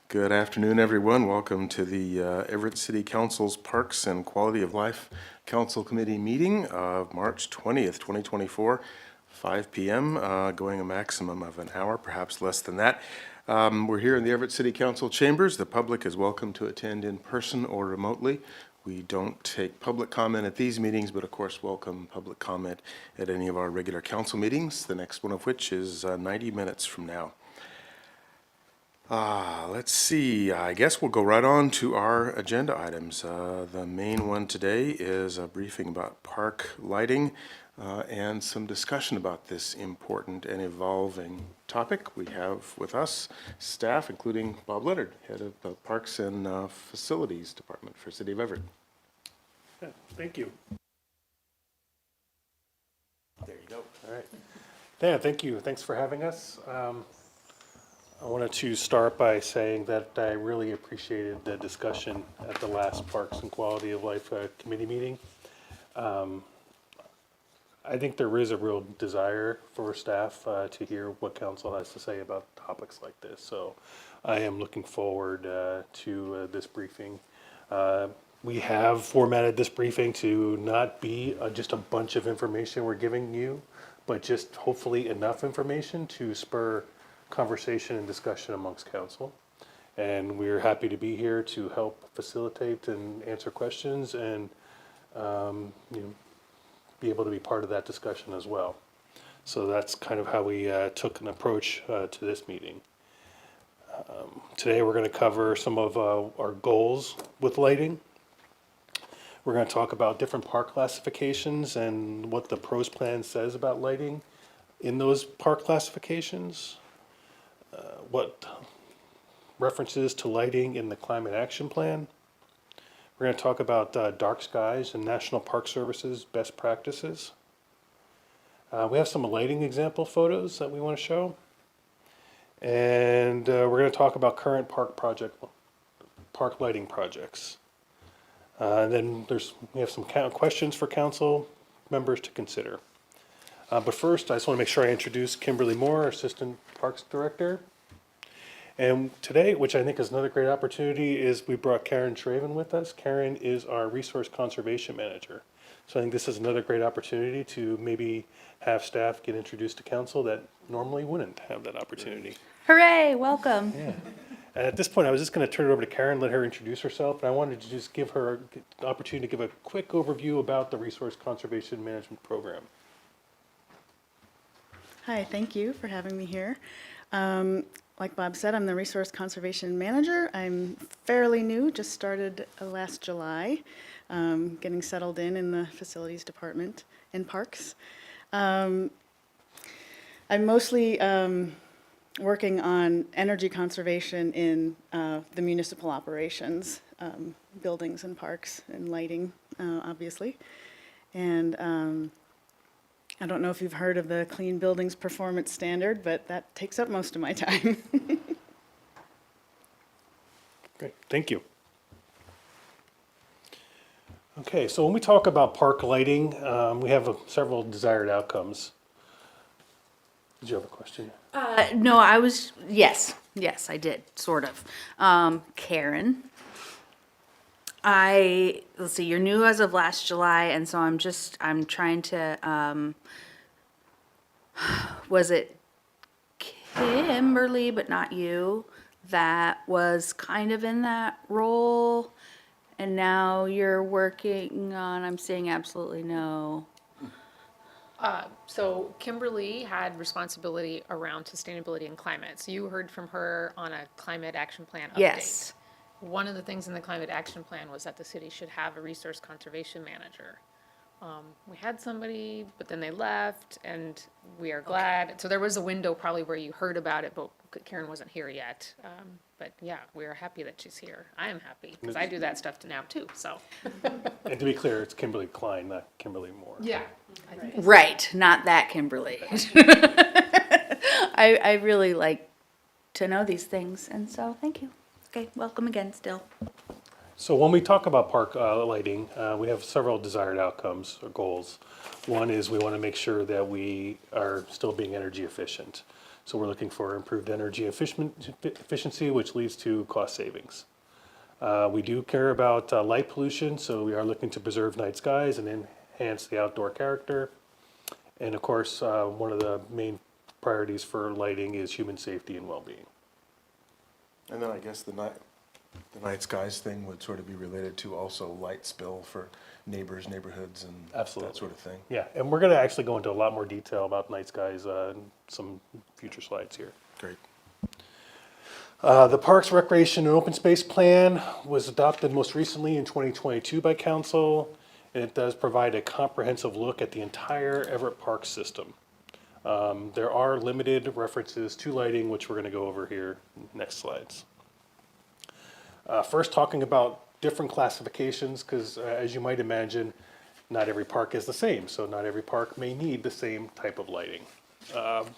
Good afternoon, everyone. Welcome to the Everett City Council's Parks and Quality of Life Council Committee meeting of March 20th, 2024, 5 p.m., going a maximum of an hour, perhaps less than that. We're here in the Everett City Council chambers. The public is welcome to attend in person or remotely. We don't take public comment at these meetings, but of course welcome public comment at any of our regular council meetings, the next one of which is 90 minutes from now. Let's see, I guess we'll go right on to our agenda items. The main one today is a briefing about park lighting and some discussion about this important and evolving topic. We have with us staff, including Bob Leonard, head of the Parks and Facilities Department for City of Everett. Yeah, thank you. There you go. All right. Yeah, thank you. Thanks for having us. I wanted to start by saying that I really appreciated the discussion at the last Parks and Quality of Life Committee meeting. I think there is a real desire for staff to hear what council has to say about topics like this. So I am looking forward to this briefing. We have formatted this briefing to not be just a bunch of information we're giving you, but just hopefully enough information to spur conversation and discussion amongst council. And we're happy to be here to help facilitate and answer questions and be able to be part of that discussion as well. So that's kind of how we took an approach to this meeting. Today we're going to cover some of our goals with lighting. We're going to talk about different park classifications and what the pros plan says about lighting in those park classifications. What references to lighting in the Climate Action Plan. We're going to talk about dark skies and National Park Service's best practices. We have some lighting example photos that we want to show. And we're going to talk about current park lighting projects. And then we have some questions for council members to consider. But first, I just want to make sure I introduce Kimberly Moore, our Assistant Parks Director. And today, which I think is another great opportunity, is we brought Karen Shraven with us. Karen is our Resource Conservation Manager. So I think this is another great opportunity to maybe have staff get introduced to council that normally wouldn't have that opportunity. Hooray, welcome. Yeah. And at this point, I was just going to turn it over to Karen, let her introduce herself. And I wanted to just give her the opportunity to give a quick overview about the Resource Conservation Management Program. Hi, thank you for having me here. Like Bob said, I'm the Resource Conservation Manager. I'm fairly new, just started last July, getting settled in the Facilities Department and Parks. I'm mostly working on energy conservation in the municipal operations, buildings and parks and lighting, obviously. And I don't know if you've heard of the Clean Buildings Performance Standard, but that takes up most of my time. Great, thank you. Okay, so when we talk about park lighting, we have several desired outcomes. Did you have a question? No, yes, I did, sort of. Karen, let's see, you're new as of last July, and so I'm trying to, was it Kimberly, but not you, that was kind of in that role? And now you're working on, I'm saying absolutely no. So Kimberly had responsibility around sustainability and climate. So you heard from her on a climate action plan update. Yes. One of the things in the climate action plan was that the city should have a resource conservation manager. We had somebody, but then they left, and we are glad. Okay. So there was a window probably where you heard about it, but Karen wasn't here yet. But yeah, we are happy that she's here. I am happy because I do that stuff now too. So. And to be clear, it's Kimberly Klein, not Kimberly Moore. Yeah. Right, not that Kimberly. I really like to know these things, and so thank you. Okay, welcome again still. So when we talk about park lighting, we have several desired outcomes or goals. One is we want to make sure that we are still being energy efficient. So we're looking for improved energy efficiency, which leads to cost savings. We do care about light pollution, so we are looking to preserve night skies and enhance the outdoor character. And of course, one of the main priorities for lighting is human safety and well-being. And then I guess the night skies thing would sort of be related to also light spill for neighbors, neighborhoods, and Absolutely. that sort of thing. Yeah, and we're going to actually go into a lot more detail about night skies in some future slides here. Great. The Parks, Recreation, and Open Space Plan was adopted most recently in 2022 by council, and it does provide a comprehensive look at the entire Everett Park system. There are limited references to lighting, which we're going to go over here next slides. First, talking about different classifications, because as you might imagine, not every park is the same, so not every park may need the same type of lighting.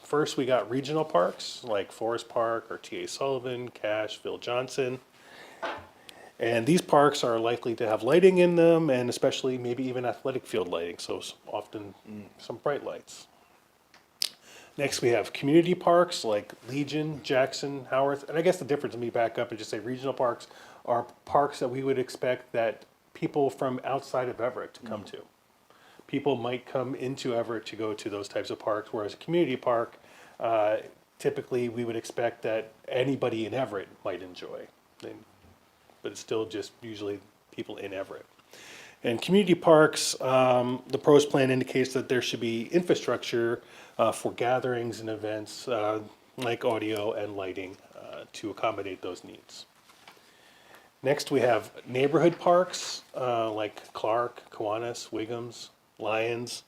First, we got regional parks like Forest Park or T.A. Sullivan, Cache, Phil Johnson. And these parks are likely to have lighting in them, and especially maybe even athletic field lighting, so often some bright lights. Next, we have community parks like Legion, Jackson, Howarth, and I guess the difference, let me back up and just say regional parks are parks that we would expect that people from outside of Everett to come to. People might come into Everett to go to those types of parks, whereas a community park, typically we would expect that anybody in Everett might enjoy. But it's still just usually people in Everett. And community parks, the pros plan indicates that there should be infrastructure for gatherings and events like audio and lighting to accommodate those needs. Next, we have neighborhood parks like Clark, Kiwanis, Wiggums, Lyons.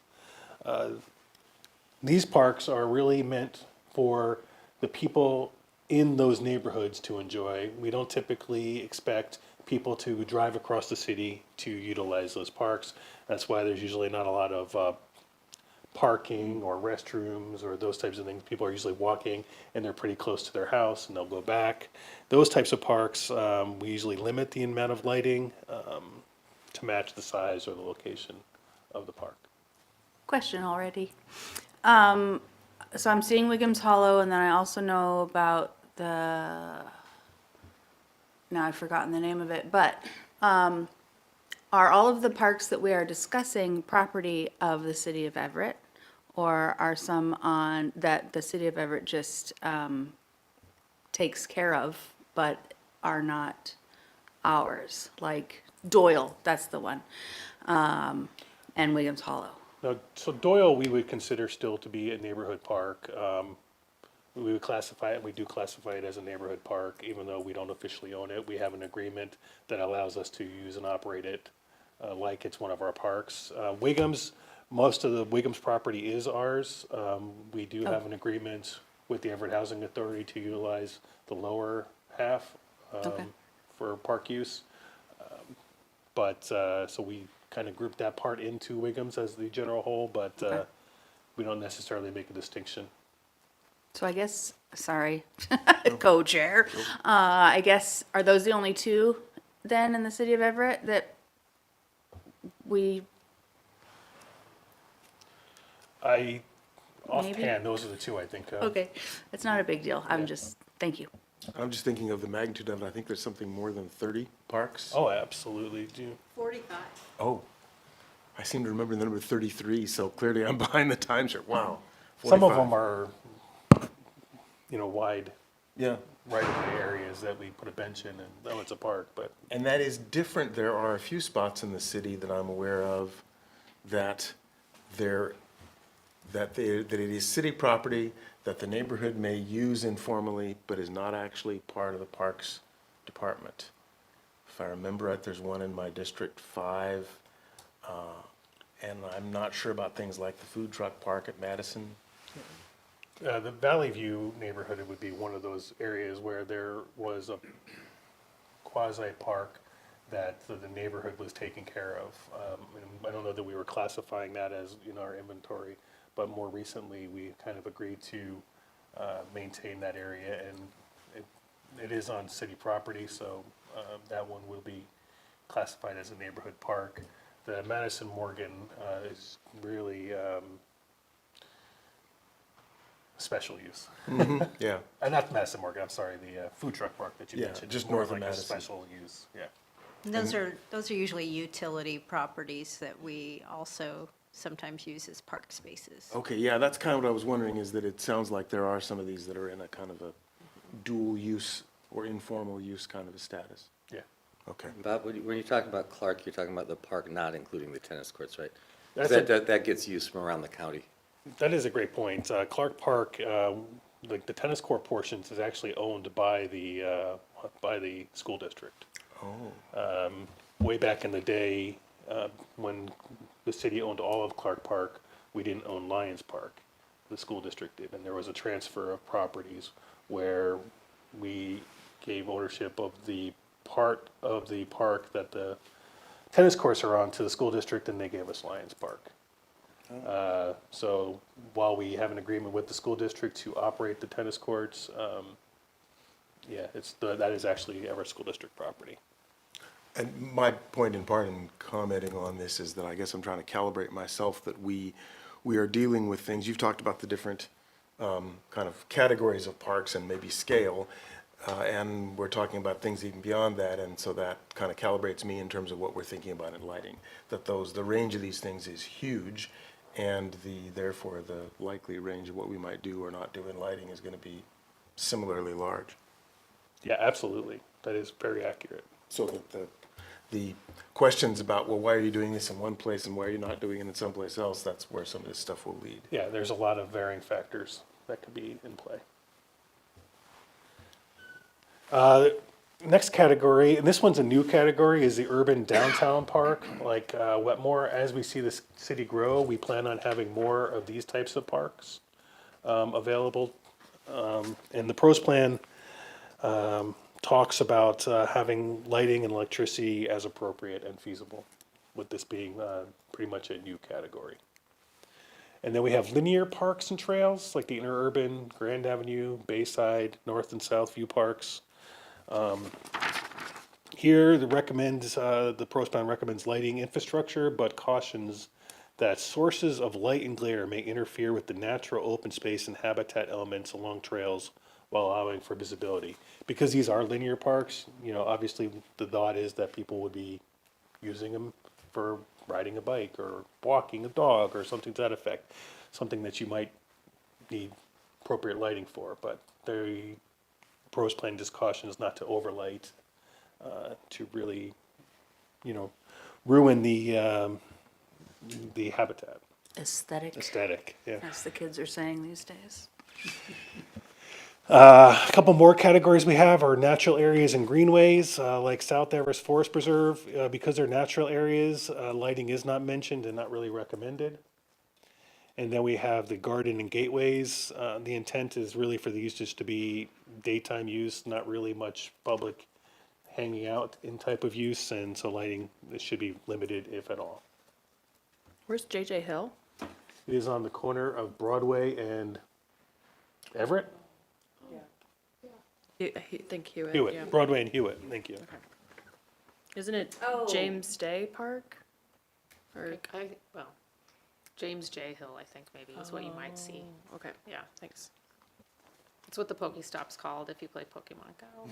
These parks are really meant for the people in those neighborhoods to enjoy. We don't typically expect people to drive across the city to utilize those parks. That's why there's usually not a lot of parking or restrooms or those types of things. People are usually walking and they're pretty close to their house and they'll go back. Those types of parks, we usually limit the amount of lighting to match the size or the location of the park. Question already. So I'm seeing Wiggums Hollow, and then I also know about now I've forgotten the name of it, but are all of the parks that we are discussing property of the city of Everett? Or are some on that the city of Everett just takes care of, but are not ours? Like Doyle, that's the one, and Wiggums Hollow. Now, so Doyle, we would consider still to be a neighborhood park. We would classify it, we do classify it as a neighborhood park, even though we don't officially own it. We have an agreement that allows us to use and operate it like it's one of our parks. Wiggums, most of the Wiggums property is ours. We do have an agreement with the Everett Housing Authority to utilize the lower half Okay. for park use. So we kind of group that part into Wiggums as the general whole, but Okay. we don't necessarily make a distinction. So I guess, sorry, co-chair, I guess, are those the only two then in the city of Everett that we, Offhand, those are the two I think of. okay, it's not a big deal. I'm just, thank you. I'm just thinking of the magnitude of it. I think there's something more than 30 parks. Oh, absolutely, do. 45. Oh, I seem to remember the number 33, so clearly I'm behind the times here. Wow. Some of 45. them are, wide, Yeah. right in the areas that we put a bench in and, it's a park, but. And that is different. There are a few spots in the city that I'm aware of that that it is city property that the neighborhood may use informally, but is not actually part of the Parks Department. If I remember right, there's one in my District 5, and I'm not sure about things like the food truck park at Madison. The Valley View neighborhood would be one of those areas where there was a quasi-park that the neighborhood was taking care of. And I don't know that we were classifying that as in our inventory, but more recently, we kind of agreed to maintain that area, and it is on city property, so that one will be classified as a neighborhood park. The Madison Morgan is really special use. Yeah. Not Madison Morgan, I'm sorry, the food truck park that you Yeah, mentioned. just More north of like a Madison. special use, yeah. And those are usually utility properties that we also sometimes use as park spaces. Okay, yeah, that's kind of what I was wondering, is that it sounds like there are some of these that are in a kind of a dual use or informal use kind of a status. Yeah. Okay. Bob, when you talk about Clark, you're talking about the park not including the tennis courts, right? 'Cause That's that gets used from around the county. That is a great point. Clark Park, like the tennis court portions is actually owned by the school district. Oh. Way back in the day, when the city owned all of Clark Park, we didn't own Lions Park. The school district did, and there was a transfer of properties where we gave ownership of the part of the park that the tennis courts are on to the school district, and they gave us Lions Park. So while we have an agreement with the school district to operate the tennis courts, yeah, that is actually Everett School District property. And my point in part in commenting on this is that I guess I'm trying to calibrate myself that we are dealing with things. You've talked about the different kind of categories of parks and maybe scale, and we're talking about things even beyond that, and so that kind of calibrates me in terms of what we're thinking about in lighting. That the range of these things is huge, and therefore the likely range of what we might do or not do in lighting is going to be similarly large. Yeah, absolutely. That is very accurate. So that the questions about, well, why are you doing this in one place and why are you not doing it in someplace else, that's where some of this stuff will lead. Yeah, there's a lot of varying factors that could be in play. Next category, and this one's a new category, is the urban downtown park, like Wetmore. As we see this city grow, we plan on having more of these types of parks available. And the pros plan talks about having lighting and electricity as appropriate and feasible, with this being pretty much a new category. And then we have linear parks and trails, like the interurban, Grand Avenue, Bayside, North and South View parks. Here, the pros plan recommends lighting infrastructure, but cautions that sources of light and glare may interfere with the natural open space and habitat elements along trails while allowing for visibility. Because these are linear parks, obviously the thought is that people would be using them for riding a bike or walking a dog or something to that effect. Something that you might need appropriate lighting for, but the pros plan just cautions not to overlight, to really, ruin the habitat. Aesthetic, Yeah. as the kids are saying these days. A couple more categories we have are natural areas and greenways, like South Everest Forest Preserve. Because they're natural areas, lighting is not mentioned and not really recommended. And then we have the garden and gateways. The intent is really for the uses to be daytime use, not really much public hanging out in type of use, and so lighting should be limited if at all. Where's JJ Hill? It is on the corner of Broadway and Everett? Think Hewitt. Hewitt, yeah. Broadway and Hewitt, thank you. Isn't it Oh. James Day Park? Or, Well, James J. Hill, I think maybe is what you might see. okay, Yeah. thanks. It's what the Pokestop's called if you play Pokemon Go.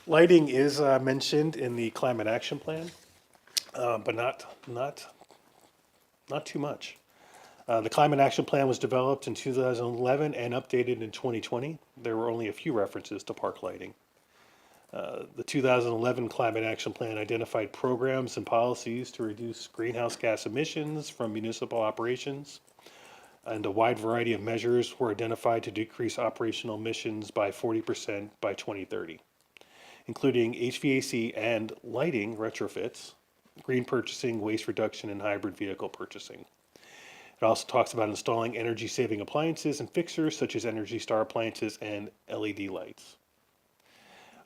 Lighting is mentioned in the climate action plan, but not too much. The climate action plan was developed in 2011 and updated in 2020. There were only a few references to park lighting. The 2011 climate action plan identified programs and policies to reduce greenhouse gas emissions from municipal operations, and a wide variety of measures were identified to decrease operational emissions by 40% by 2030. Including HVAC and lighting retrofits, green purchasing, waste reduction, and hybrid vehicle purchasing. It also talks about installing energy-saving appliances and fixtures such as Energy Star appliances and LED lights.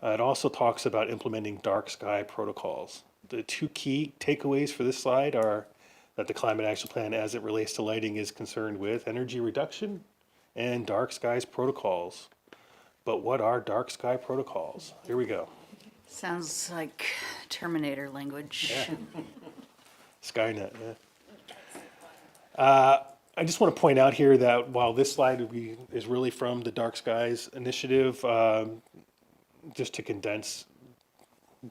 It also talks about implementing dark sky protocols. The two key takeaways for this slide are that the climate action plan as it relates to lighting is concerned with energy reduction and dark skies protocols. But what are dark sky protocols? Here we go. Sounds like Terminator language. Skynet, yeah. I just want to point out here that while this slide is really from the Dark Skies Initiative, just to condense,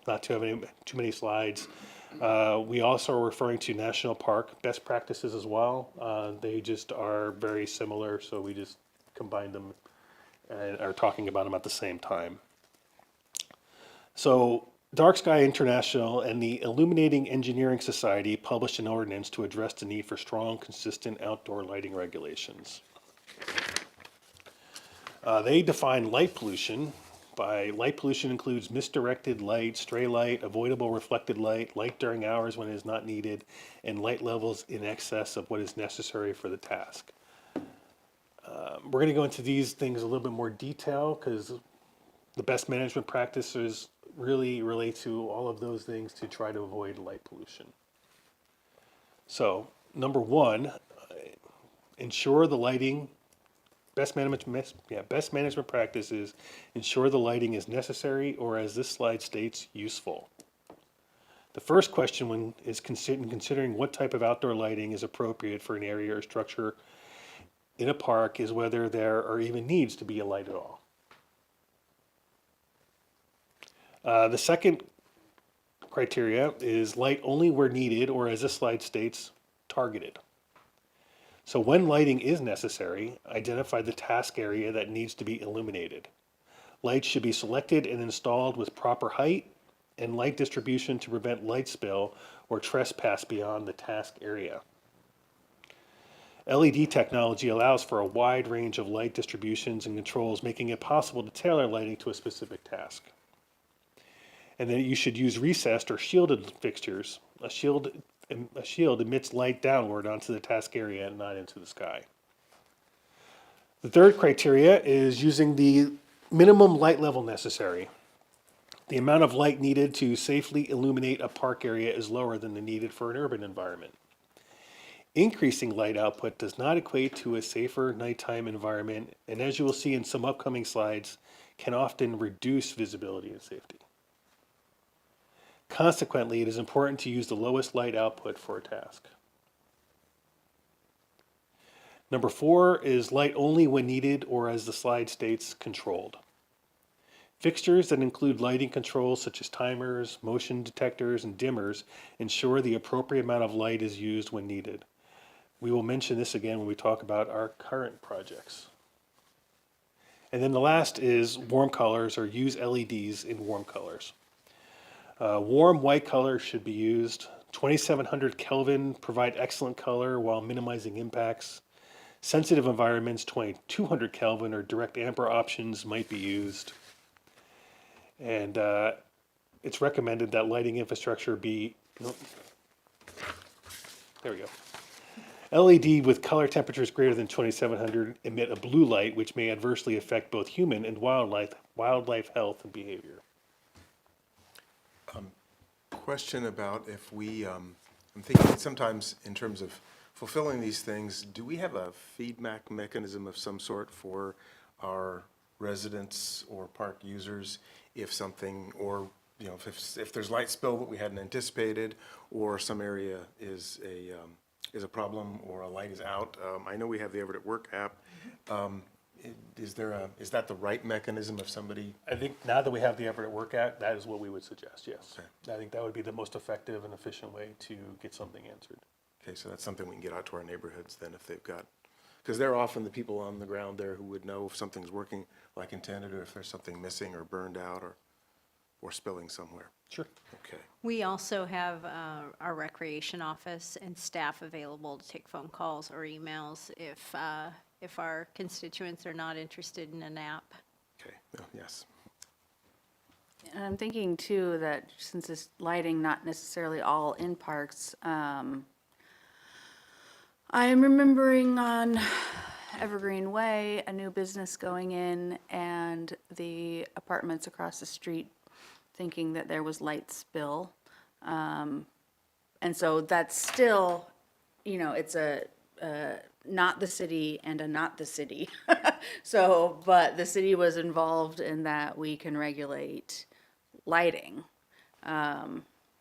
not to have too many slides, we also are referring to national park best practices as well. They just are very similar, so we just combined them and are talking about them at the same time. So Dark Sky International and the Illuminating Engineering Society published an ordinance to address the need for strong, consistent outdoor lighting regulations. They define light pollution by light pollution includes misdirected light, stray light, avoidable reflected light, light during hours when it is not needed, and light levels in excess of what is necessary for the task. We're going to go into these things a little bit more detail because the best management practices really relate to all of those things to try to avoid light pollution. So, number one, ensure the lighting. Best management practices ensure the lighting is necessary or, as this slide states, useful. The first question when is considering what type of outdoor lighting is appropriate for an area or structure in a park is whether there or even needs to be a light at all. The second criteria is light only where needed, or as this slide states, targeted. So when lighting is necessary, identify the task area that needs to be illuminated. Lights should be selected and installed with proper height and light distribution to prevent light spill or trespass beyond the task area. LED technology allows for a wide range of light distributions and controls, making it possible to tailor lighting to a specific task. And then you should use recessed or shielded fixtures. A shield emits light downward onto the task area and not into the sky. The third criteria is using the minimum light level necessary. The amount of light needed to safely illuminate a park area is lower than the needed for an urban environment. Increasing light output does not equate to a safer nighttime environment, and as you will see in some upcoming slides, can often reduce visibility and safety. Consequently, it is important to use the lowest light output for a task. Number 4 is light only when needed, or as the slide states, controlled. Fixtures that include lighting controls such as timers, motion detectors, and dimmers ensure the appropriate amount of light is used when needed. We will mention this again when we talk about our current projects. And then the last is warm colors, or use LEDs in warm colors. Warm white color should be used. 2700 Kelvin provide excellent color while minimizing impacts. Sensitive environments, 2200 Kelvin or direct amber options might be used. And it's recommended that lighting infrastructure be, there we go. LED with color temperatures greater than 2700 emit a blue light, which may adversely affect both human and wildlife health and behavior. Question about if we, I'm thinking sometimes in terms of fulfilling these things, do we have a feedback mechanism of some sort for our residents or park users if something, or you know, if there's light spill that we hadn't anticipated, or some area is a problem, or a light is out? I know we have the Everett at Work app. Is that the right mechanism of somebody? I think now that we have the Everett at Work app, that is what we would suggest, yes. Okay. I think that would be the most effective and efficient way to get something answered. Okay, so that's something we can get out to our neighborhoods then if they've got, because they're often the people on the ground there who would know if something's working like intended, or if there's something missing or burned out or spilling somewhere. Sure. Okay. We also have our recreation office and staff available to take phone calls or emails if our constituents are not interested in an app. Okay, well, yes. And I'm thinking too that since it's lighting not necessarily all in parks, I am remembering on Evergreen Way, a new business going in, and the apartments across the street thinking that there was light spill. And so that's still, you know, it's a not the city and a not the city. So, but the city was involved in that we can regulate lighting.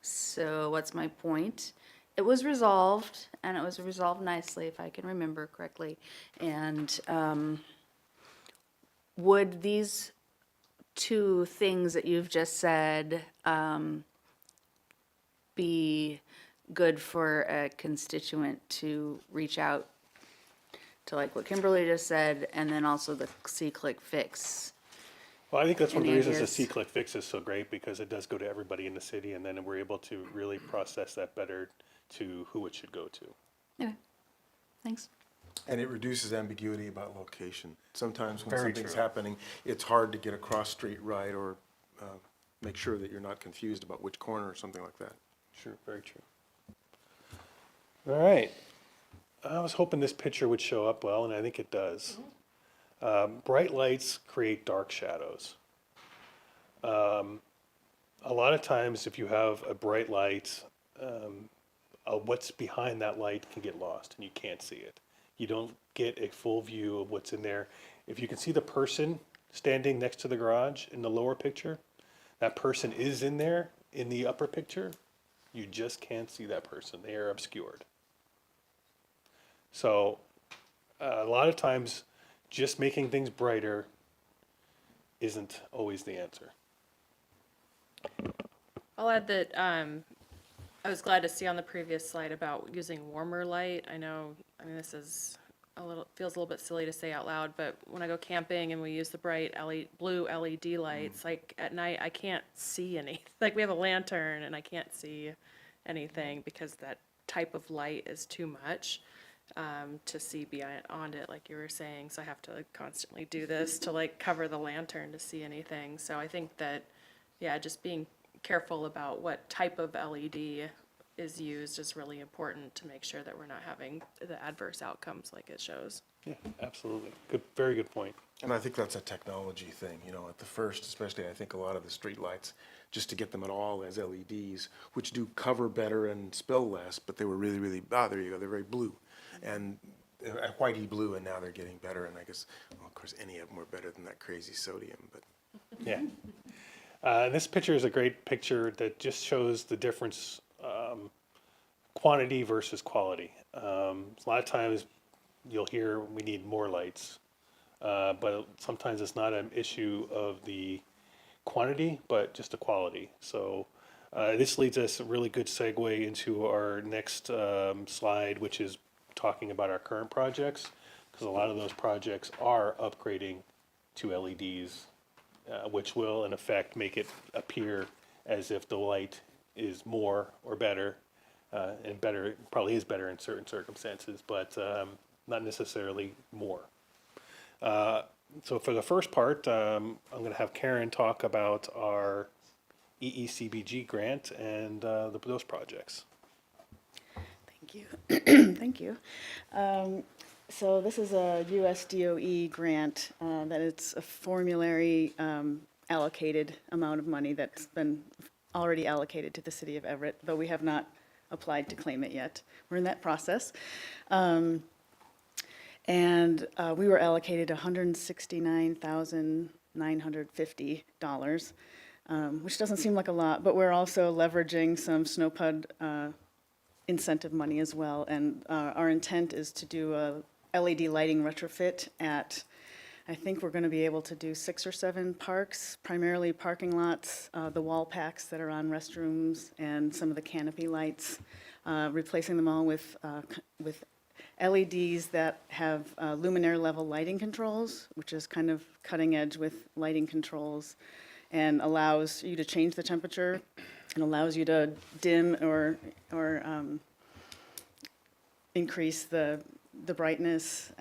So what's my point it was resolved, and it was resolved nicely, if I can remember correctly. And would these two things that you've just said be good for a constituent to reach out to, like what Kimberly just said, and then also the see-click fix? Well, I think that's one of the Any reasons the ideas? C-click fix is so great, because it does go to everybody in the city, and then we're able to really process that better to who it should go to. Okay, thanks. And it reduces ambiguity about location. Sometimes when Very something's true. happening, it's hard to get a cross street right or make sure that you're not confused about which corner or something like that. True, very true. All right. I was hoping this picture would show up well, and I think it does. Bright lights create dark shadows. A lot of times, if you have a bright light, what's behind that light can get lost, and you can't see it. You don't get a full view of what's in there. If you can see the person standing next to the garage in the lower picture, that person is in there in the upper picture. You just can't see that person. They are obscured. So a lot of times, just making things brighter isn't always the answer. I'll add that, I was glad to see on the previous slide about using warmer light. I know, I mean, this is feels a little bit silly to say out loud, but when I go camping and we use the bright blue LED lights, like at night, I can't see any. Like we have a lantern and I can't see anything because that type of light is too much to see beyond it, like you were saying. So I have to constantly do this to like cover the lantern to see anything. So I think that, yeah, just being careful about what type of LED is used is really important to make sure that we're not having the adverse outcomes like it shows. Yeah, absolutely. Good, very good point. And I think that's a technology thing, you know, at the first, especially I think a lot of the street lights, just to get them at all as LEDs, which do cover better and spill less, but they were really, really, there you go, they're very blue. And whitey blue, and now they're getting better, and I guess, well, of course, any of them were better than that crazy sodium, but. Yeah. This picture is a great picture that just shows the difference, quantity versus quality. A lot of times you'll hear we need more lights, but sometimes it's not an issue of the quantity, but just the quality. So this leads us a really good segue into our next slide, which is talking about our current projects, because a lot of those projects are upgrading to LEDs, which will in effect make it appear as if the light is more or better, and better, probably is better in certain circumstances, but not necessarily more. So for the first part, I'm going to have Karen talk about our EECBG grant and those projects. Thank you. Thank you. So this is a US DOE grant that it's a formulary allocated amount of money that's been already allocated to the city of Everett, though we have not applied to claim it yet. We're in that process. And we were allocated $169,950, which doesn't seem like a lot, but we're also leveraging some SNOPUD incentive money as well. And our intent is to do a LED lighting retrofit at, I think we're going to be able to do 6 or 7 parks, primarily parking lots, the wall packs that are on restrooms, and some of the canopy lights, replacing them all with LEDs that have luminaire level lighting controls, which is kind of cutting edge with lighting controls, and allows you to change the temperature and allows you to dim or increase the brightness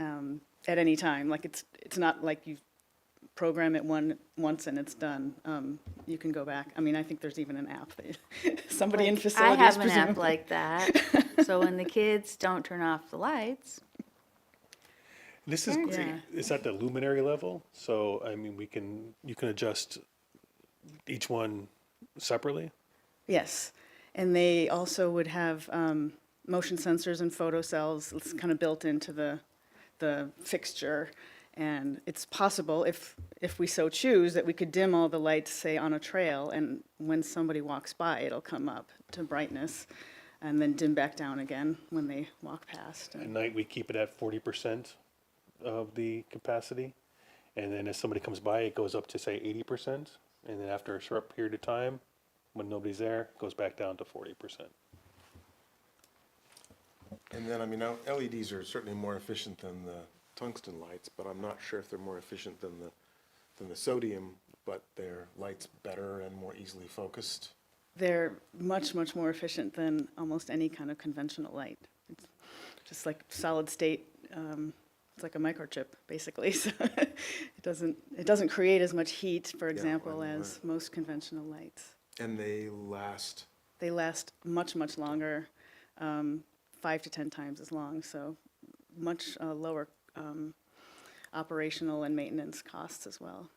at any time. Like it's not like you program it once and it's done. You can go back. I mean, I think there's even an app that somebody in I facilities have an app presumably. like that, so when the kids don't turn off the lights, This is great. Yeah. It's at the luminary level, so I mean, you can adjust each one separately. Yes, and they also would have motion sensors and photo cells. It's kind of built into the fixture, and it's possible, if we so choose, that we could dim all the lights, say, on a trail, and when somebody walks by, it'll come up to brightness. and then dim back down again when they walk past. At And night, we keep it at 40% of the capacity. And then as somebody comes by, it goes up to say 80%. And then after a short period of time, when nobody's there, it goes back down to 40%. And then, I mean, now LEDs are certainly more efficient than the tungsten lights, but I'm not sure if they're more efficient than the sodium, but their light's better and more easily focused. they're much, much more efficient than almost any kind of conventional light. It's just like solid state. It's like a microchip, basically. So it doesn't create as much heat, for example, right, as most conventional lights. And they last, They last much, much longer, 5 to 10 times as long, so much lower operational and maintenance costs as well.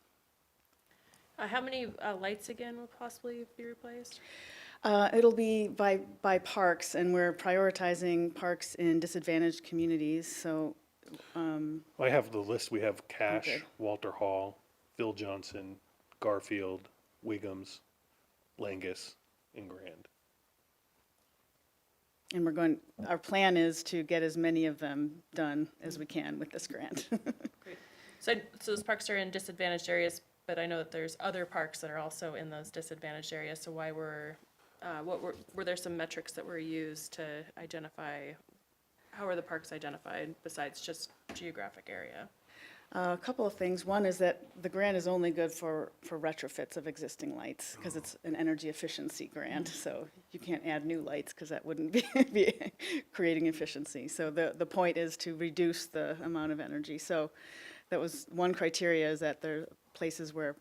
How many lights again will possibly be replaced? It'll be by parks, and we're prioritizing parks in disadvantaged communities, so I have the list. We have Cash, Okay. Walter Hall, Phil Johnson, Garfield, Wiggums, Langus, and Grand. and our plan is to get as many of them done as we can with this grant. Great. So those parks are in disadvantaged areas, but I know that there's other parks that are also in those disadvantaged areas. So were there some metrics that were used to identify, how are the parks identified besides just geographic area? A couple of things. One is that the grant is only good for retrofits of existing lights, because it's an energy efficiency grant, so you can't add new lights, because that wouldn't be creating efficiency. So the point is to reduce the amount of energy. So that was one criteria, is that there are places where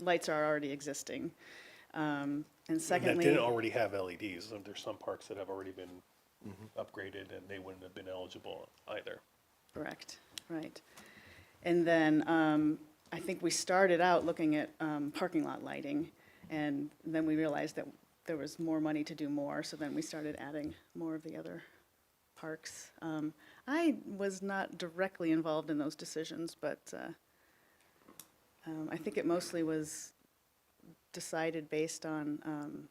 lights are already existing. And And that secondly, didn't already have LEDs. And there's some parks that have already been upgraded, and they wouldn't have been eligible either. correct, right. And then I think we started out looking at parking lot lighting, and then we realized that there was more money to do more, so then we started adding more of the other parks. I was not directly involved in those decisions, but I think it mostly was decided based on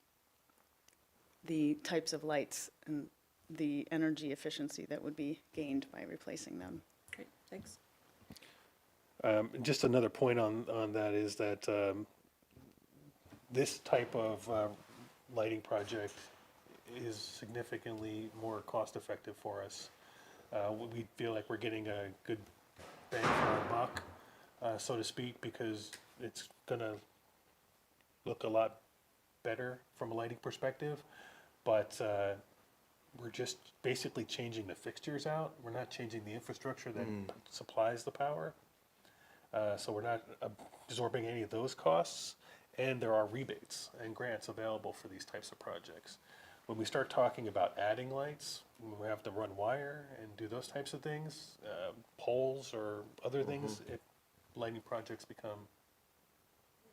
the types of lights and the energy efficiency that would be gained by replacing them. Great, thanks. Just another point on that is that this type of lighting project is significantly more cost-effective for us. We feel like we're getting a good bang for our buck, so to speak, because it's gonna look a lot better from a lighting perspective, but we're just basically changing the fixtures out. We're not changing the infrastructure that supplies the power. So we're not absorbing any of those costs, and there are rebates and grants available for these types of projects. When we start talking about adding lights, when we have to run wire and do those types of things, poles or other things, lighting projects become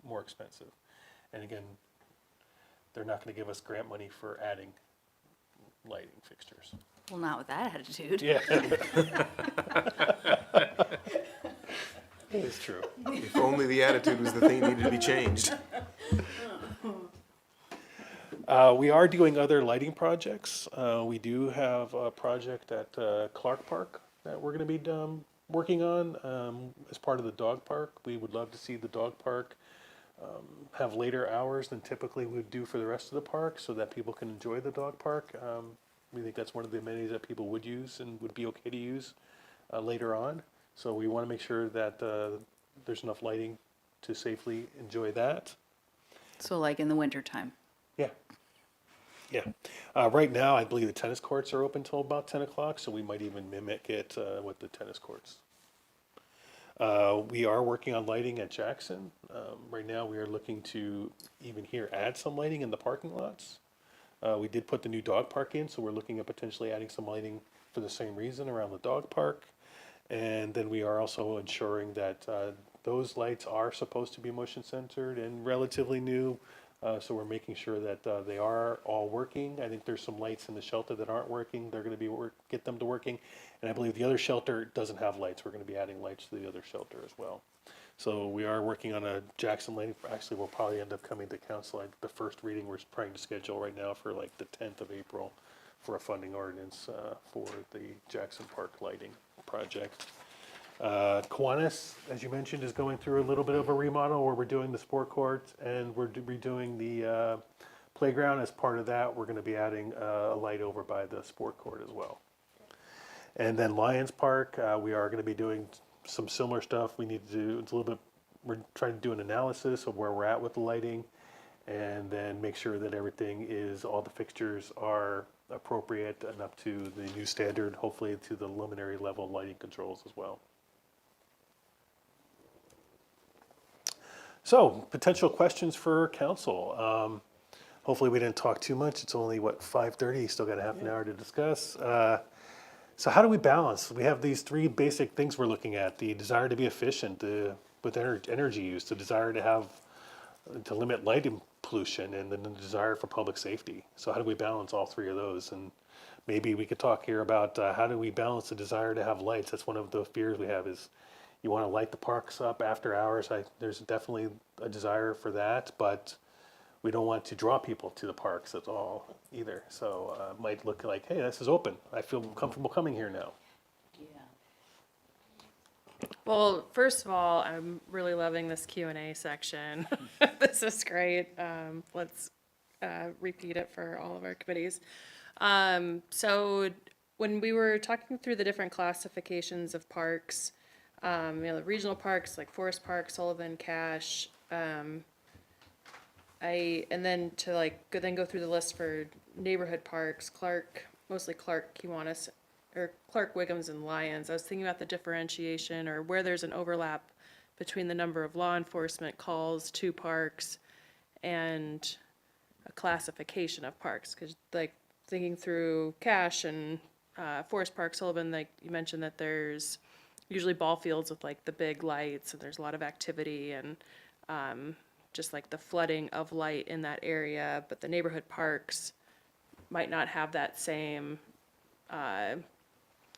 more expensive. And again, they're not going to give us grant money for adding lighting fixtures. Well, not with that attitude. Yeah. It's true. if only the attitude was the thing that needed to be changed. We are doing other lighting projects. We do have a project at Clark Park that we're going to be working on as part of the dog park. We would love to see the dog park have later hours than typically we would do for the rest of the park, so that people can enjoy the dog park. We think that's one of the amenities that people would use and would be okay to use later on. So we want to make sure that there's enough lighting to safely enjoy that. So like in the wintertime. Yeah. Yeah. Right now, I believe the tennis courts are open till about 10 o'clock, so we might even mimic it with the tennis courts. We are working on lighting at Jackson. Right now, we are looking to even here add some lighting in the parking lots. We did put the new dog park in, so we're looking at potentially adding some lighting for the same reason around the dog park. And then we are also ensuring that those lights are supposed to be motion centered and relatively new. So we're making sure that they are all working. I think there's some lights in the shelter that aren't working. They're going to get them to working. And I believe the other shelter doesn't have lights. We're going to be adding lights to the other shelter as well. So we are working on a Jackson Lane, actually, we'll probably end up coming to council. The first reading we're trying to schedule right now for like the 10th of April for a funding ordinance for the Jackson Park lighting project. Kiwanis, as you mentioned, is going through a little bit of a remodel where we're doing the sport court and we're redoing the playground. As part of that, we're going to be adding a light over by the sport court as well. And then Lions Park, we are going to be doing some similar stuff. We need to do, it's a little bit, we're trying to do an analysis of where we're at with the lighting and then make sure that everything is, all the fixtures are appropriate and up to the new standard, hopefully to the luminary level lighting controls as well. So, potential questions for council. Hopefully we didn't talk too much. It's only, what, 5:30? You still got a half an hour to discuss. So how do we balance? We have these three basic things we're looking at: the desire to be efficient with energy use, the desire to limit lighting pollution, and then the desire for public safety. So how do we balance all three of those? And maybe we could talk here about how do we balance the desire to have lights. That's one of the fears we have, is you want to light the parks up after hours. There's definitely a desire for that, but we don't want to draw people to the parks at all either. So it might look like, hey, this is open. I feel comfortable coming here now. Well, first of all, I'm really loving this Q&A section. This is great. Let's repeat it for all of our committees. So when we were talking through the different classifications of parks, the regional parks like Forest Park, Sullivan, Cache, and then to go through the list for neighborhood parks, mostly Clark, Kiwanis, or Clark, Wiggums, and Lyons. I was thinking about the differentiation or where there's an overlap between the number of law enforcement calls to parks and a classification of parks. Because thinking through Cache and Forest Park, Sullivan, you mentioned that there's usually ball fields with the big lights and there's a lot of activity and just the flooding of light in that area, but the neighborhood parks might not have that same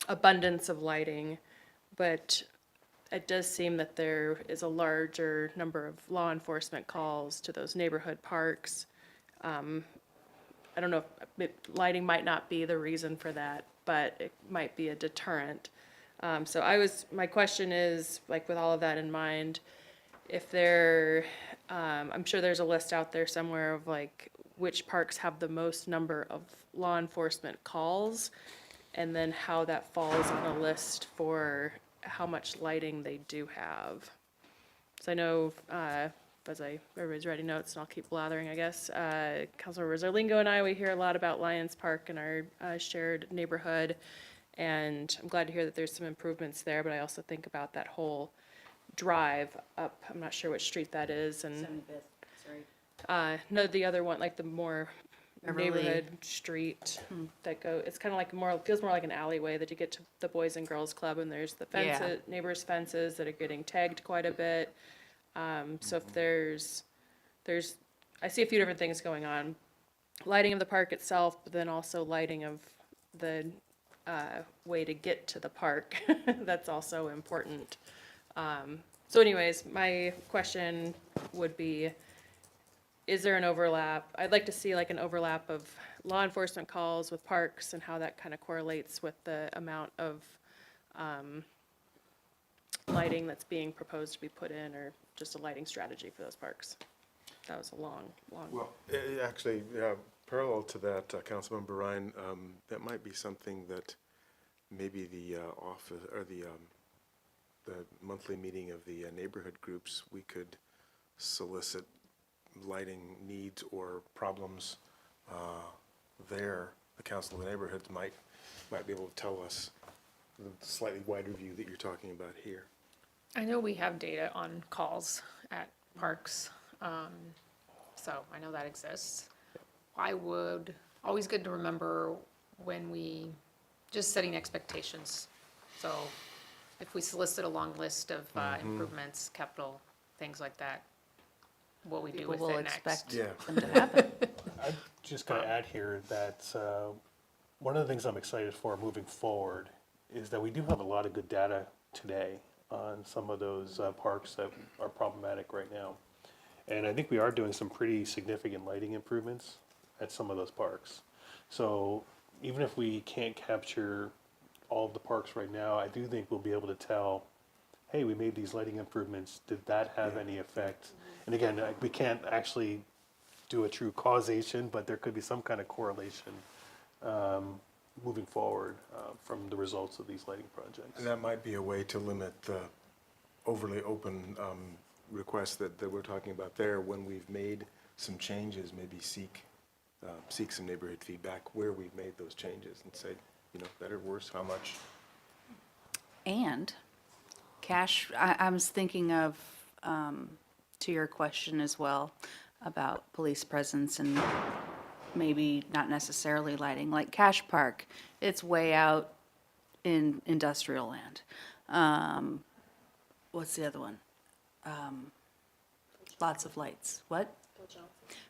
abundance of lighting, but it does seem that there is a larger number of law enforcement calls to those neighborhood parks. I don't know if lighting might not be the reason for that, but it might be a deterrent. My question is, with all of that in mind, if I'm sure there's a list out there somewhere of which parks have the most number of law enforcement calls, and then how that falls on a list for how much lighting they do have. So I know, everybody's writing notes, and I'll keep blathering, I guess. Councilor Rosalingo and I, we hear a lot about Lions Park in our shared neighborhood, and I'm glad to hear that there's some improvements there, but I also think about that whole drive up, I'm not sure which street that is, and 75th, sorry. no, the other one, the more Beverly. neighborhood street that it's kind of feels more like an alleyway that you get to the Boys and Girls Club, and there's the fences, neighbors' fences that are getting tagged quite a bit. So if there's, I see a few different things going on. Lighting of the park itself, but then also lighting of the way to get to the park. That's also important. So anyways, my question would be, is there an overlap? I'd like to see an overlap of law enforcement calls with parks and how that kind of correlates with the amount of lighting that's being proposed to be put in, or just a lighting strategy for those parks. That was a long. Well, actually, parallel to that, Councilmember Ryan, that might be something that maybe the office or the monthly meeting of the neighborhood groups, we could solicit lighting needs or problems there. The Council of the Neighborhoods might be able to tell us the slightly wider view that you're talking about here. I know we have data on calls at parks, so I know that exists. Always good to remember when just setting expectations. So if we solicit a long list of improvements, capital, things like that, what we do People with will it next. expect Yeah. them to happen. I'm just going to add here that one of the things I'm excited for moving forward is that we do have a lot of good data today on some of those parks that are problematic right now. And I think we are doing some pretty significant lighting improvements at some of those parks. So even if we can't capture all of the parks right now, I do think we'll be able to tell, hey, we made these lighting improvements, did that have any effect? And again, we can't actually do a true causation, but there could be some kind of correlation moving forward from the results of these lighting projects. And that might be a way to limit the overly open requests that we're talking about there. When we've made some changes, maybe seek some neighborhood feedback where we've made those changes and say, better, worse, how much? And cash, I was thinking of, to your question as well, about police presence and maybe not necessarily lighting, like Cash Park, it's way out in industrial land. What's the other one? Lots of lights. What?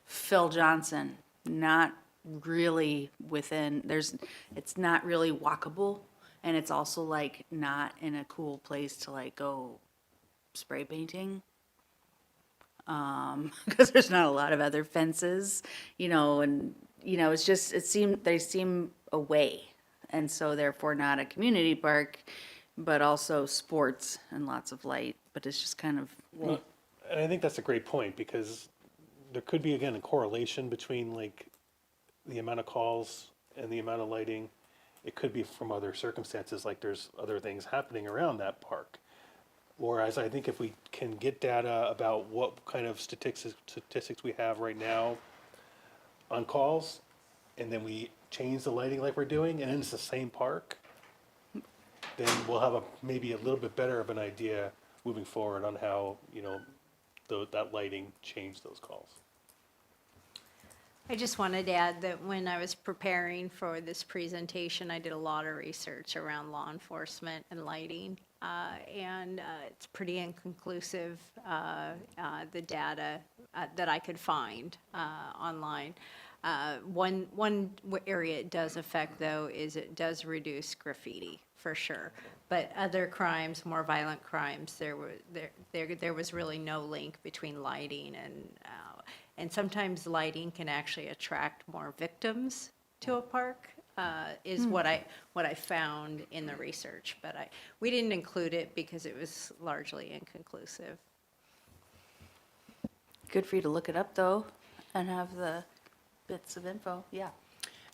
Phil Johnson, not really within, it's not really walkable, and it's also like not in a cool place to like go spray painting. Because there's not a lot of other fences, and, it's just, they seem away. And so therefore not a community park, but also sports and lots of light, but it's just kind of, Well, and I think that's a great point, because there could be, again, a correlation between like the amount of calls and the amount of lighting. It could be from other circumstances, like there's other things happening around that park. Whereas I think if we can get data about what kind of statistics we have right now on calls, and then we change the lighting like we're doing, and it's the same park, then we'll have maybe a little bit better of an idea moving forward on how, that lighting changed those calls. I just wanted to add that when I was preparing for this presentation, I did a lot of research around law enforcement and lighting, and it's pretty inconclusive, the data that I could find online. One area it does affect, though, is it does reduce graffiti, for sure. But other crimes, more violent crimes, there was really no link between lighting and sometimes lighting can actually attract more victims to a park, is what I found in the research. But we didn't include it because it was largely inconclusive. good for you to look it up though, and have the bits of info, yeah.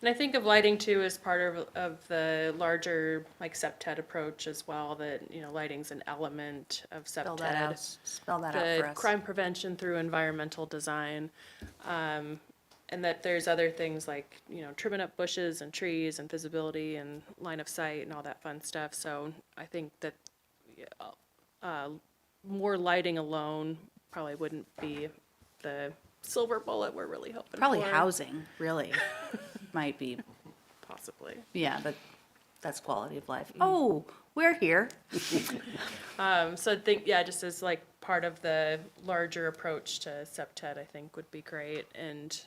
And I think of lighting too as part of the larger like SEPTED approach as well, that, lighting's an element of Spell that out, SEPTED. spell that out for The us. crime prevention through environmental design, and that there's other things like, trimming up bushes and trees and visibility and line of sight and all that fun stuff. So I think that more lighting alone probably wouldn't be the silver bullet we're really hoping for. Probably housing, really, might be, Possibly. yeah, but that's quality of life. Oh, we're here. So I think, just as like part of the larger approach to SEPTED, I think would be great. And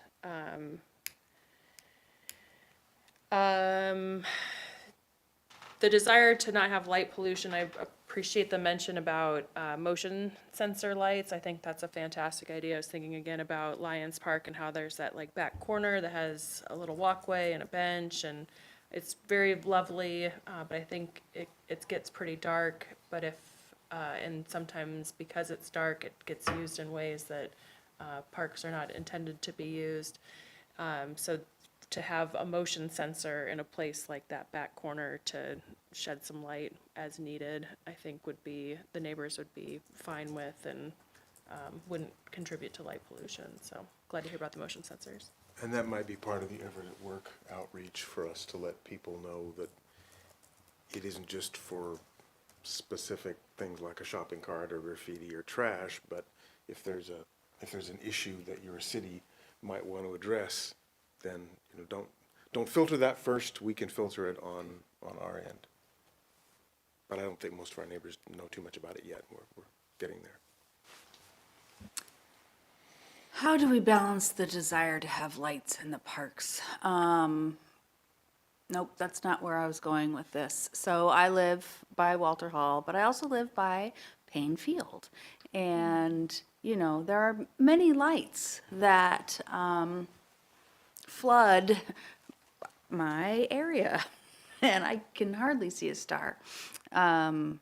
the desire to not have light pollution, I appreciate the mention about motion sensor lights. I think that's a fantastic idea. I was thinking again about Lions Park and how there's that like back corner that has a little walkway and a bench, and it's very lovely, but I think it gets pretty dark. But and sometimes because it's dark, it gets used in ways that parks are not intended to be used. So to have a motion sensor in a place like that back corner to shed some light as needed, I think the neighbors would be fine with, and wouldn't contribute to light pollution. So glad to hear about the motion sensors. And that might be part of the Everett at Work outreach for us to let people know that it isn't just for specific things like a shopping cart or graffiti or trash, but if there's an issue that your city might want to address, then don't filter that first. We can filter it on our end. But I don't think most of our neighbors know too much about it yet. We're getting there. How do we balance the desire to have lights in the parks? Nope, that's not where I was going with this. So I live by Walter Hall, but I also live by Payne Field. And, you know, there are many lights that flood my area, and I can hardly see a star. And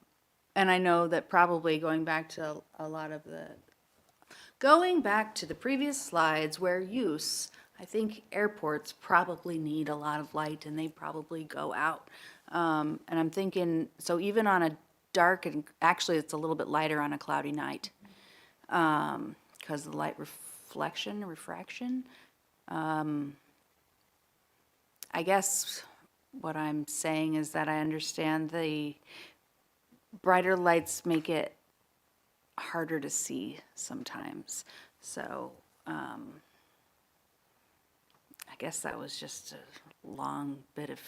I know that probably going back to the previous slides where use, I think airports probably need a lot of light and they probably go out. And I'm thinking, so even on a dark and, actually it's a little bit lighter on a cloudy night, because of the light refraction. I guess what I'm saying is that I understand the brighter lights make it harder to see sometimes. So, I guess that was just a long bit of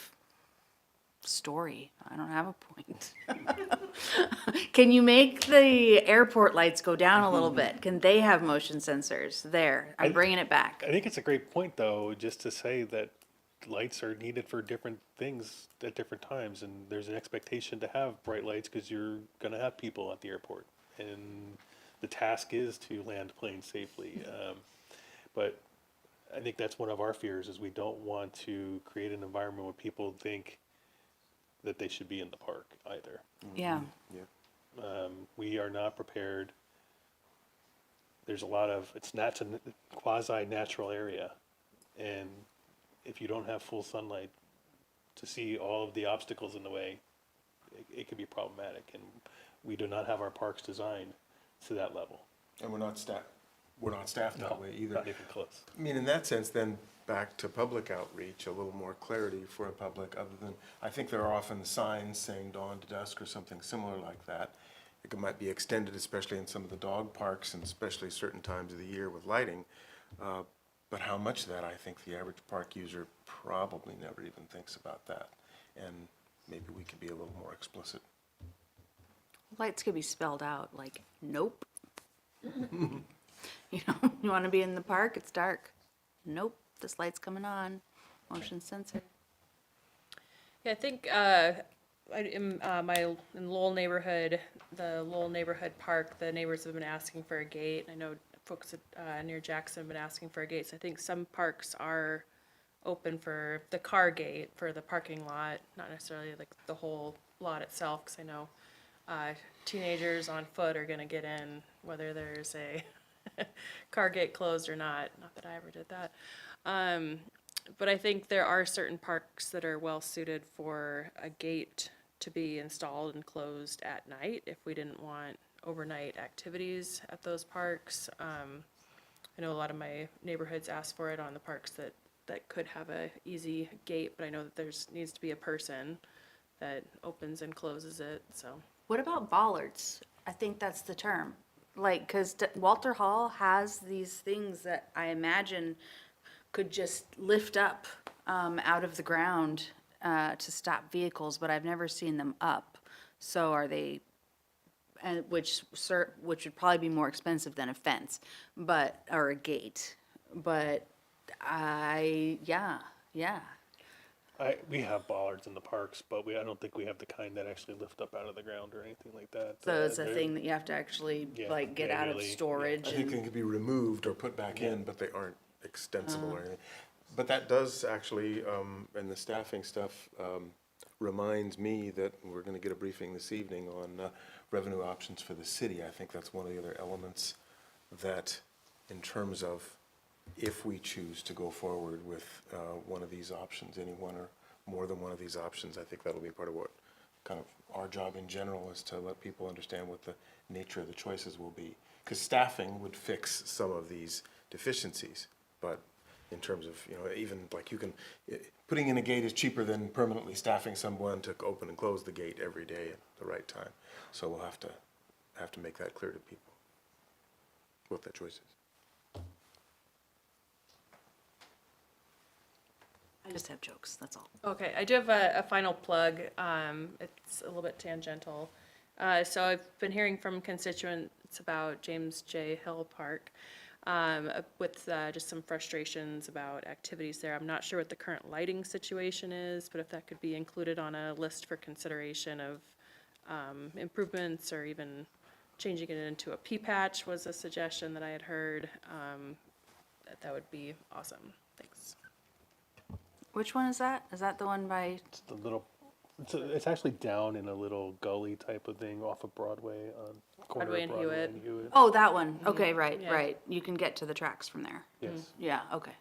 story. I don't have a point. Can you make the airport lights go down a little bit? Can they have motion sensors? There, I'm bringing it back. I think it's a great point, though, just to say that lights are needed for different things at different times, and there's an expectation to have bright lights because you're going to have people at the airport, and the task is to land planes safely. But I think that's one of our fears, is we don't want to create an environment where people think that they should be in the park either. Yeah. We are not prepared. There's a lot of, it's not a quasi-natural area, and if you don't have full sunlight to see all of the obstacles in the way, it could be problematic, and we do not have our parks designed to that level. And we're not staffed that way either. Not even close. I mean, in that sense, then, back to public outreach, a little more clarity for a public, other than, I think there are often signs saying dawn to dusk or something similar like that. It might be extended, especially in some of the dog parks, and especially certain times of the year with lighting. But how much of that, I think the average park user probably never even thinks about that. And maybe we could be a little more explicit. Lights could be spelled out, like, nope. You know, you want to be in the park, it's dark. Nope, this light's coming on, motion sensor. Yeah, I think in Lowell neighborhood, the Lowell neighborhood park, the neighbors have been asking for a gate. I know folks near Jackson have been asking for a gate. So I think some parks are open for the car gate for the parking lot, not necessarily like the whole lot itself, because I know teenagers on foot are going to get in whether there's a car gate closed or not. Not that I ever did that. But I think there are certain parks that are well suited for a gate to be installed and closed at night if we didn't want overnight activities at those parks. I know a lot of my neighborhoods ask for it on the parks that could have a easy gate, but I know that needs to be a person that opens and closes it, so. What about bollards? I think that's the term. Like, because Walter Hall has these things that I imagine could just lift up out of the ground to stop vehicles, but I've never seen them up. So are they, and which would probably be more expensive than a fence, or a gate. But yeah. We have bollards in the parks, but I don't think we have the kind that actually lift up out of the ground or anything like that. So it's a thing that you have to actually like get out of manually, storage. I think they can be removed or put back in, but they aren't extensible or anything. But that does actually, and the staffing stuff reminds me that we're going to get a briefing this evening on revenue options for the city. I think that's one of the other elements that, in terms of if we choose to go forward with one of these options, any one or more than one of these options, I think that'll be part of what kind of our job in general is to let people understand what the nature of the choices will be. Because staffing would fix some of these deficiencies, but in terms of, even like putting in a gate is cheaper than permanently staffing someone to open and close the gate every day at the right time. So we'll have to make that clear to people, what that choice is. I just have jokes, that's all. Okay, I do have a final plug. It's a little bit tangential. So I've been hearing from constituents It's about James J. Hill Park, with just some frustrations about activities there. I'm not sure what the current lighting situation is, but if that could be included on a list for consideration of improvements or even changing it into a P-patch was a suggestion that I had heard. That would be awesome. Thanks. Which one is that? Is that the one by, It's the little, it's actually down in a little gully type of thing off of Broadway, on corner Broadway of and Broadway Hewitt. and Hewitt. oh, that one. Okay, right, Yeah. right. You can get to the tracks from there. Yes. Yeah, okay.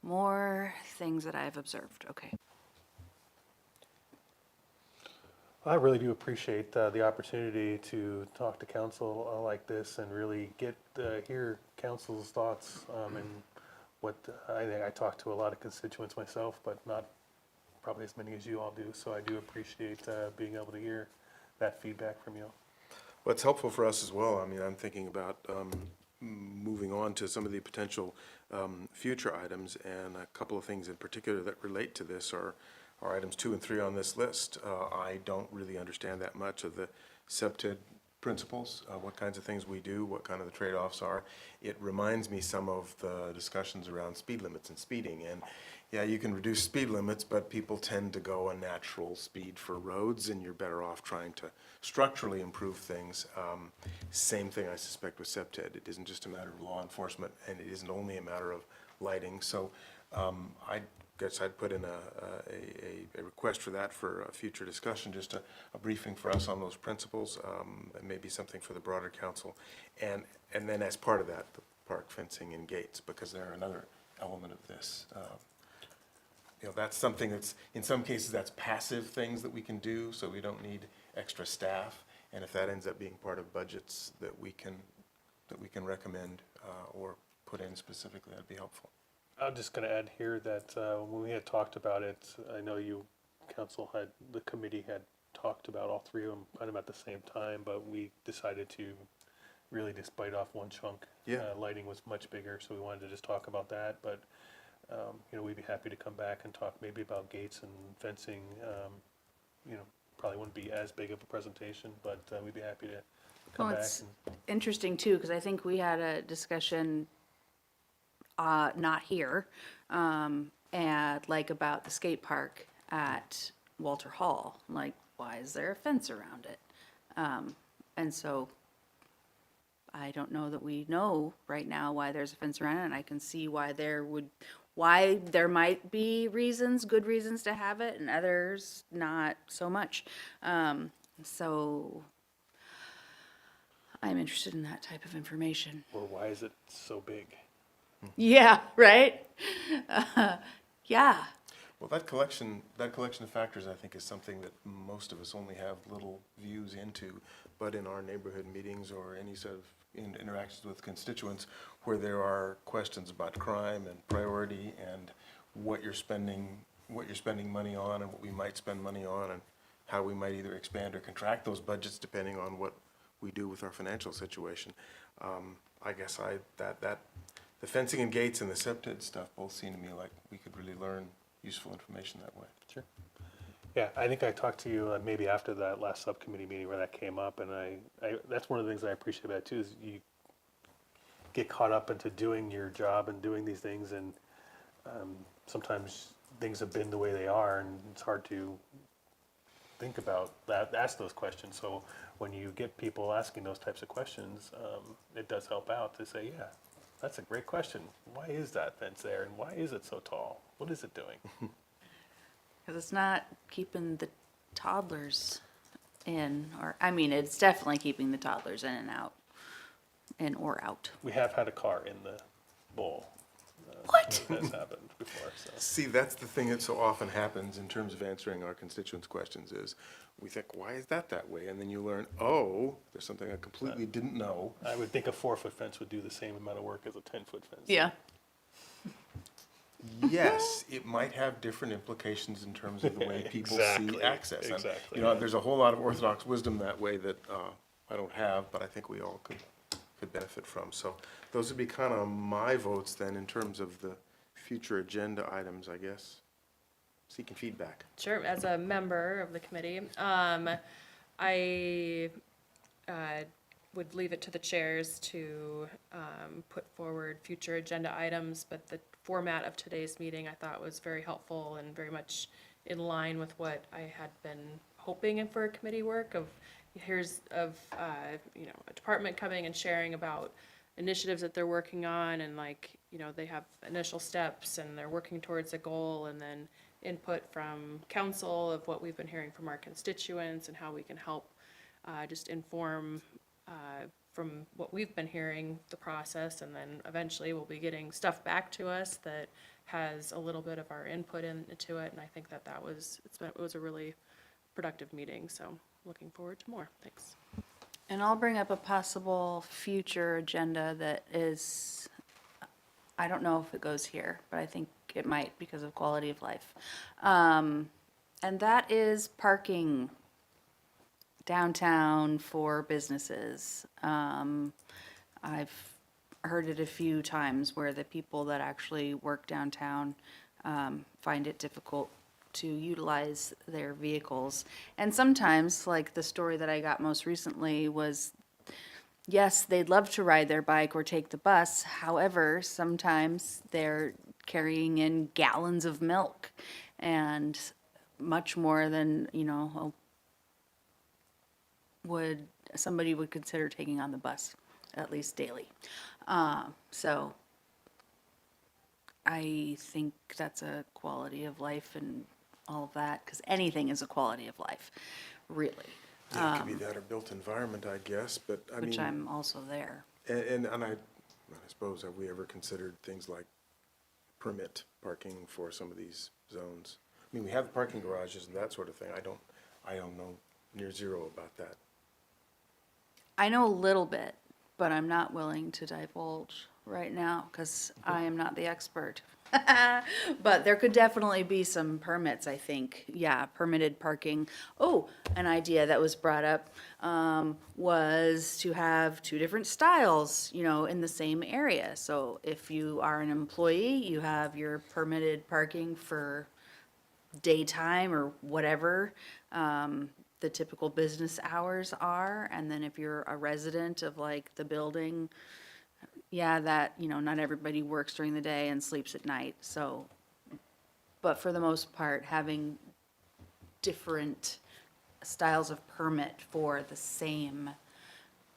More things that I've observed, okay. I really do appreciate the opportunity to talk to council like this and really hear council's thoughts, and what, I think I talk to a lot of constituents myself, but not probably as many as you all do, so I do appreciate being able to hear that feedback from you. Well, it's helpful for us as well. I mean, I'm thinking about moving on to some of the potential future items, and a couple of things in particular that relate to this are items 2 and 3 on this list. I don't really understand that much of the SEPTED principles, what kinds of things we do, what kind of the trade-offs are. It reminds me some of the discussions around speed limits and speeding. And yeah, you can reduce speed limits, but people tend to go a natural speed for roads, and you're better off trying to structurally improve things. Same thing, I suspect, with SEPTED. It isn't just a matter of law enforcement, and it isn't only a matter of lighting. So I guess I'd put in a request for that for a future discussion, just a briefing for us on those principles, and maybe something for the broader council. And then as part of that, the park fencing and gates, because they're another element of this. You know, that's something that's, in some cases, that's passive things that we can do, so we don't need extra staff. And if that ends up being part of budgets that we can recommend or put in specifically, that'd be helpful. I'm just going to add here that when we had talked about it, I know the committee had talked about all three of them kind of at the same time, but we decided to really just bite off one chunk. Yeah. Lighting was much bigger, so we wanted to just talk about that, but, you know, we'd be happy to come back and talk maybe about gates and fencing. You know, probably wouldn't be as big of a presentation, but we'd be happy to come Well, back. it's interesting too, because I think we had a discussion, not here, and like about the skate park at Walter Hall. Like, why is there a fence around it? And so I don't know that we know right now why there's a fence around it, and I can see why there might be reasons, good reasons to have it, and others not so much. So I'm interested in that type of information. Or why is it so big? Yeah, right? Yeah. Well, that collection of factors, I think, is something that most of us only have little views into, but in our neighborhood meetings or any sort of interactions with constituents where there are questions about crime and priority and what you're spending money on and what we might spend money on and how we might either expand or contract those budgets depending on what we do with our financial situation. I guess the fencing and gates and the SEPTED stuff both seem to me like we could really learn useful information that way. Sure. Yeah, I think I talked to you maybe after that last subcommittee meeting where that came up, and I that's one of the things I appreciate about it too, is you get caught up into doing your job and doing these things, and sometimes things have been the way they are, and it's hard to think about that, ask those questions. So when you get people asking those types of questions, it does help out to say, yeah, that's a great question. Why is that fence there, and why is it so tall? What is it doing? Because it's not keeping the toddlers in, or, I mean, it's definitely keeping the toddlers in and out, in or out. We have had a car in the bowl. What? That's happened before, so. See, that's the thing that so often happens in terms of answering our constituents' questions is we think, why is that way? And then you learn, oh, there's something I completely didn't know. I would think a 4-foot fence would do the same amount of work as a 10-foot fence. Yeah. Yes, it might have different implications in terms of the way people see Exactly, access. And, exactly. you know, there's a whole lot of orthodox wisdom that way that I don't have, but I think we all could benefit from. So those would be kind of my votes then in terms of the future agenda items, I guess. Seeking feedback. Sure, as a member of the committee, would leave it to the chairs to put forward future agenda items, but the format of today's meeting I thought was very helpful and very much in line with what I had been hoping for committee work of, a department coming and sharing about initiatives that they're working on, and they have initial steps and they're working towards a goal, and then input from council of what we've been hearing from our constituents and how we can help just inform from what we've been hearing, the process, and then eventually we'll be getting stuff back to us that has a little bit of our input into it, and I think it was a really productive meeting, so looking forward to more. Thanks. And I'll bring up a possible future agenda that is, I don't know if it goes here, but I think it might because of quality of life. And that is parking downtown for businesses. I've heard it a few times where the people that actually work downtown find it difficult to utilize their vehicles. And sometimes, like the story that I got most recently was, yes, they'd love to ride their bike or take the bus. However, sometimes they're carrying in gallons of milk and much more than, somebody would consider taking on the bus, at least daily. So I think that's a quality of life and all of that, because anything is a quality of life, really, Yeah, it could be that or built environment, I guess, but I mean. which I'm also there. And I suppose, have we ever considered things like permit parking for some of these zones? I mean, we have parking garages and that sort of thing. I don't know near zero about that. I know a little bit, but I'm not willing to divulge right now because I am not the expert. But there could definitely be some permits, I think. Yeah, permitted parking. Oh, an idea that was brought up was to have two different styles, in the same area. So if you are an employee, you have your permitted parking for daytime or whatever the typical business hours are. And then if you're a resident of the building, yeah, that, not everybody works during the day and sleeps at night. So, but for the most part, having different styles of permit for the same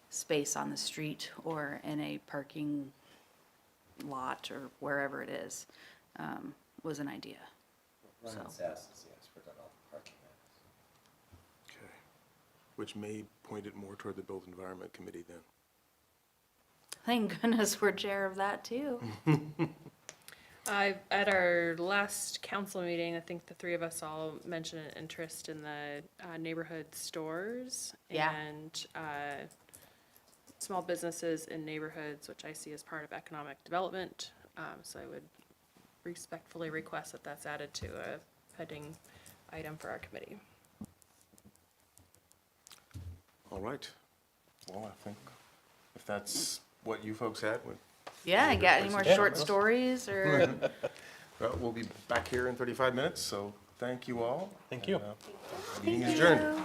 space on the street or in a parking lot or wherever it is, was an idea. Ryan So. Sass is the expert on all the parking matters. Okay. Which may point it more toward the Built Environment Committee then. Thank goodness we're chair of that too. At our last council meeting, I think the three of us all mentioned an interest in the neighborhood stores Yeah. and small businesses in neighborhoods, which I see as part of economic development. So I would respectfully request that that's added to a heading item for our committee. All right. Well, I think if that's what you folks had, Yeah, got any more Yeah. short stories or? we'll be back here in 35 minutes, so thank you all. Thank you. Meeting is adjourned.